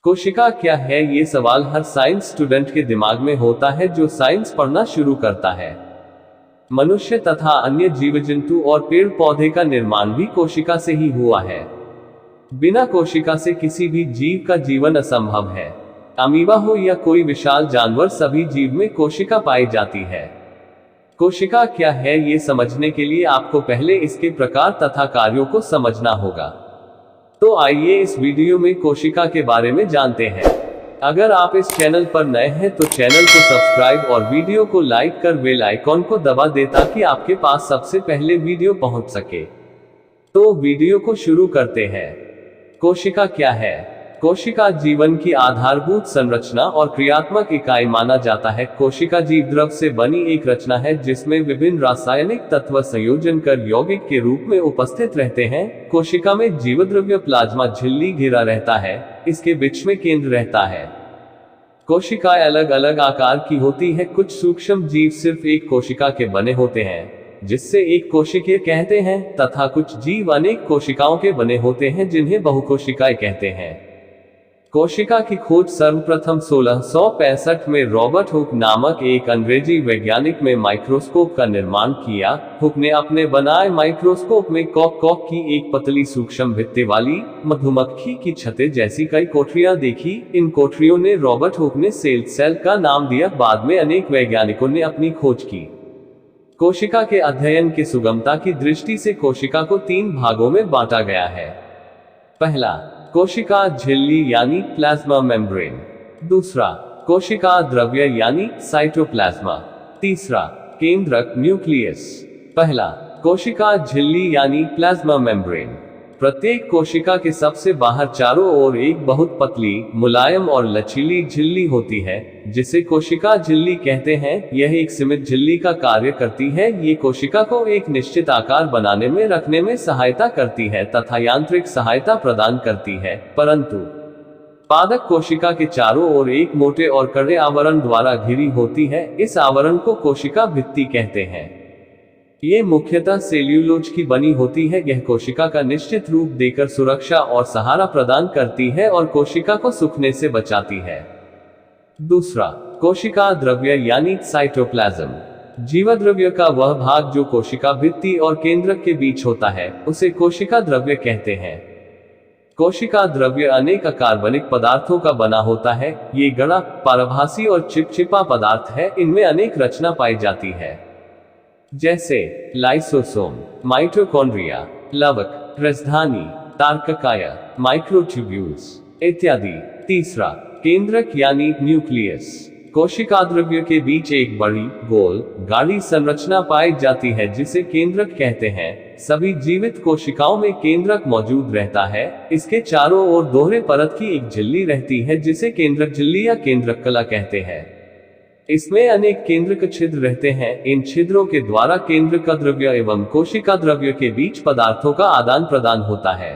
कोशिका क्या है, ये सवाल हर साइंस स्टूडेंट के दिमाग में होता है जो साइंस पढ़ना शुरू करता है। मनुष्य तथा अन्य जीव जंतु और पेड़ पौधे का निर्माण भी कोशिका से ही हुआ है। बिना कोशिका से किसी भी जीव का जीवन असंभव है। अमीबा हो या कोई विशाल जानवर, सभी जीव में कोशिका पाई जाती है। कोशिका क्या है, ये समझने के लिए आपको पहले इसके प्रकार तथा कार्यों को समझना होगा। तो आइए इस वीडियो में कोशिका के बारे में जानते हैं। अगर आप इस चैनल पर नए हैं तो चैनल को सब्सक्राइब और वीडियो को लाइक कर बेल आइकॉन को दबा दें ताकि आपके पास सबसे पहले वीडियो पहुंच सके। तो वीडियो को शुरू करते हैं। कोशिका क्या है? कोशिका जीवन की आधारभूत संरचना और क्रियात्मक इकाई माना जाता है। कोशिका जीव द्रव से बनी एक रचना है जिसमें विभिन्न रासायनिक तत्व संयोजन कर यौगिक के रूप में उपस्थित रहते हैं। कोशिका में जीवद्रव्य प्लाज्मा झिल्ली घिरा रहता है, इसके बीच में केंद्र रहता है। कोशिकाएं अलग अलग आकार की होती है। कुछ सूक्ष्म जीव सिर्फ एक कोशिका के बने होते हैं, जिससे एक कोशिकीय कहते हैं, तथा कुछ जीव अनेक कोशिकाओं के बने होते हैं, जिन्हें बहुकोशिकाएं कहते हैं। कोशिका की खोज सर्वप्रथम 1665 में रॉबर्ट हुक नामक एक अंग्रेजी वैज्ञानिक में माइक्रोस्कोप का निर्माण किया। हुक ने अपने बनाए माइक्रोस्कोप में कॉक की एक पतली सूक्ष्म भित्ति वाली मधुमक्खी की छत्ते जैसी कई कोठरियां देखी। इन कोठरियों ने रॉबर्ट हुक ने सेल का नाम दिया। बाद में अनेक वैज्ञानिकों ने अपनी खोज की। कोशिका के अध्ययन की सुगमता की दृष्टि से कोशिका को 3 भागों में बांटा गया है। पहला, कोशिका झिल्ली यानी प्लाज्मा मेम्ब्रेन। दूसरा, कोशिका द्रव्य यानी साइटोप्लाज्मा। तीसरा, केंद्रक न्यूक्लियस। पहला, कोशिका झिल्ली यानी प्लाज्मा मेम्ब्रेन। प्रत्येक कोशिका के सबसे बाहर चारों ओर एक बहुत पतली, मुलायम और लचीली झिल्ली होती है, जिसे कोशिका झिल्ली कहते हैं। यह एक सीमित झिल्ली का कार्य करती है। ये कोशिका को एक निश्चित आकार बनाने में रखने में सहायता करती है तथा यांत्रिक सहायता प्रदान करती है। परंतु पादक कोशिका के चारों ओर एक मोटे और कड़े आवरण द्वारा घिरी होती है। इस आवरण को कोशिका भित्ति कहते हैं। ये मुख्यतः सेल्यूलोज की बनी होती है। यह कोशिका का निश्चित रूप देकर सुरक्षा और सहारा प्रदान करती है और कोशिका को सूखने से बचाती है। दूसरा, कोशिका द्रव्य यानी साइटोप्लाज्म। जीवद्रव्य का वह भाग जो कोशिका भित्ति और केंद्रक के बीच होता है, उसे कोशिका द्रव्य कहते हैं। कोशिका द्रव्य अनेक अकार्बनिक पदार्थों का बना होता है। ये गड़ा, पारभासी और चिपचिपा पदार्थ है। इनमें अनेक रचना पाई जाती है, जैसे लाइसोसोम, माइटोकॉन्ड्रिया, लवक, राजधानी, तारककाय, माइक्रोट्यूब्यूल्स इत्यादि। तीसरा, केंद्रक यानी न्यूक्लियस। कोशिका द्रव्य के बीच एक बड़ी, गोल, गाढ़ी संरचना पाई जाती है जिसे केंद्रक कहते हैं। सभी जीवित कोशिकाओं में केंद्रक मौजूद रहता है। इसके चारों ओर दोहरे परत की एक झिल्ली रहती है जिसे केंद्रक झिल्ली या केंद्रक कला कहते हैं। इसमें अनेक केंद्रक छिद्र रहते हैं। इन छिद्रों के द्वारा केंद्रक द्रव्य एवं कोशिका द्रव्य के बीच पदार्थों का आदान प्रदान होता है।